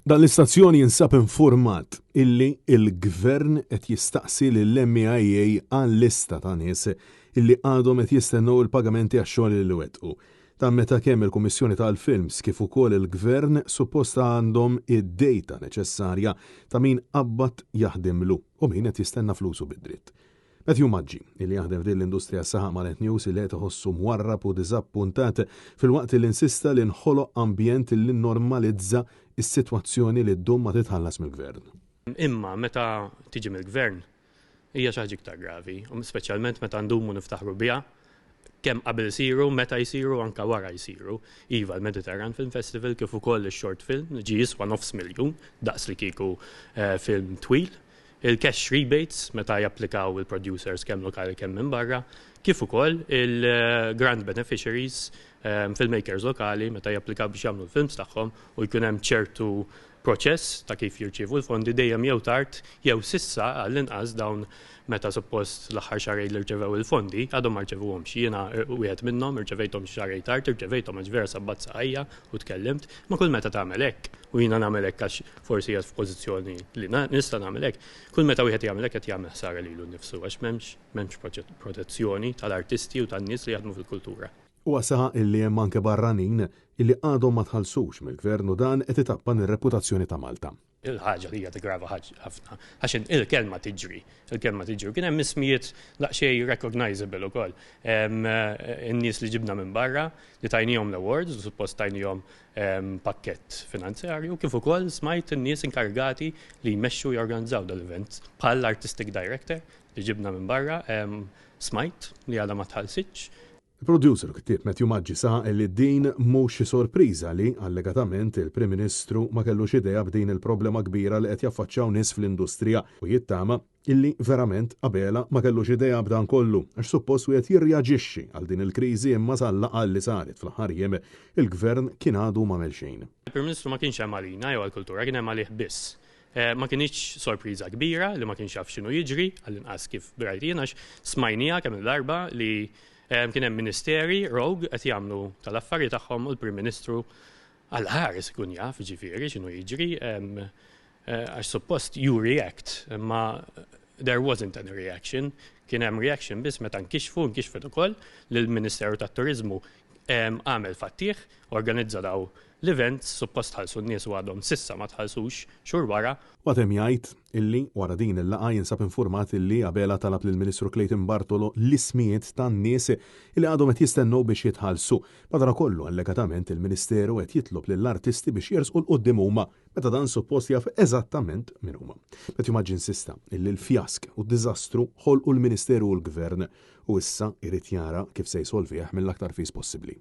Dan l-istazzjoni jinsab informat illi il-gvern qed jistaqsi lill-MIA għal lista ta' nies illi għadhom qed jistennew il-pagamenti għax-xogħol li wettqu. Ta' meta kemm il-Kummissjoni tal-Films kif ukoll il-Gvern supposta għandhom id-dejta neċessarja ta' min qabad jaħdimlu u min qed jistenna flusu bid-dritt. Matthew Maġġi, illi jaħdem f'din l-industrija sħaħ mal-net news illi qed iħossu mwarrab u diżappuntat filwaqt li insista li nħoloq ambjent li normalizza is-sitwazzjoni li ddum ma titħallas mill-Gvern. Imma meta tiġi mill-Gvern hija xi ħaġa iktar gravi, u speċjalment meta ndumu niftaħru biha kemm qabel isiru, meta jsiru anke wara jsiru. Iva l-Mediterran Film Festival kif ukoll ix-short film ġie jiswa $500,000 daqs li kieku film twil. Il-cash rebates meta japplikaw il-producers kemm lokali kemm minn barra, kif ukoll il-grant beneficiaries filmmakers lokali meta japplikaw biex jagħmlu l-films tagħhom u jkun hemm ċertu proċess ta' kif jirċievu l-fondi dejjem jew tard jew sissa għall-inqas dawn meta suppost l-aħħar xahar li rċevew il-fondi għadhom ma rċevuhomx. Jiena wieħed minnhom irċevejthom xahar tard, irċevejthom għax vera sabbat saqajja u tkellimt, ma kull meta tagħmel hekk u jiena nagħmel hekk għax forsi qiegħed f'pożizzjoni li nista' nagħmel hekk, kull meta wieħed jagħmel hekk qed jagħmel ħsara lilu nnifsu għax m'hemmx protezzjoni tal-artisti u tan-nies li jaħdmu fil-kultura. U saħaq illi hemm anke barranin illi għadhom ma tħallsux mill-Gvern u dan qed itappan ir-reputazzjoni ta' Malta. Il-ħaġa li hija tigrava ħafna għax il-kelma tiġri. Kien hemm ismijiet daqsxejn recognizable ukoll. In-nies li ġibna minn barra li tajnihom l-awards u suppost tajnihom pakkett finanzjarju kif ukoll smajt in-nies inkarigati li jmexxu jorganizzaw dal-event bħal artistic director li ġibna minn barra smajt li għadha ma tħallsitx. Il-producer ktieb Matthew Maġġi saħaq li din mhux xi sorpriża li allegatament il-Prim Ministru ma kellux idea b'din il-problema kbira li qed jaffaċċjaw nies fl-industrija u jittama illi verament qabela ma kellux idea b'dan kollu għax suppost wieħed jirreaġixxi għal din il-kriżi imma sal-laqgħa li saret fl-aħħar jiem il-Gvern kien għadu m'għamel xejn. Il-Prim Ministru ma kienx hemm għalina jew għall-kultura kien hemm għalih biss. Ma kienx sorpriża kbira li ma kienx jaf x'inhu jiġri għall-inqas kif brajt jien għax smajnija kemm il-darba li kien hemm ministeri rogue qed jagħmlu tal-affarijiet tagħhom u l-Prim Ministru għall-ħares ikun jaf ġifieri x'inhu jiġri għax suppost you react, imma there wasn't any reaction. Kien hemm reaction biss meta nkixfet ukoll li l-Ministeru tat-Turiżmu għamel fattieħ, organizza daw l-events suppost ħalsu n-nies u għadhom sissa ma tħallsux xhur wara. Watem jgħid illi wara din il-laqgħa jinsab informat illi qabela talab lill-Ministru Clayton Bartolo l-ismijiet tan-nies illi għadhom qed jistennew biex jitħallsu. Madankollu allegatament il-Ministeru qed jitlob lill-artisti biex jersqu l-qudiem huma meta dan suppost jaf eżattament min huma. Matthew Maġġi insista illi l-fjask u d-diżastru ħolqu l-Ministeru u l-Gvern u issa jrid jara kif se jsolvih mill-aktar fis possibbli.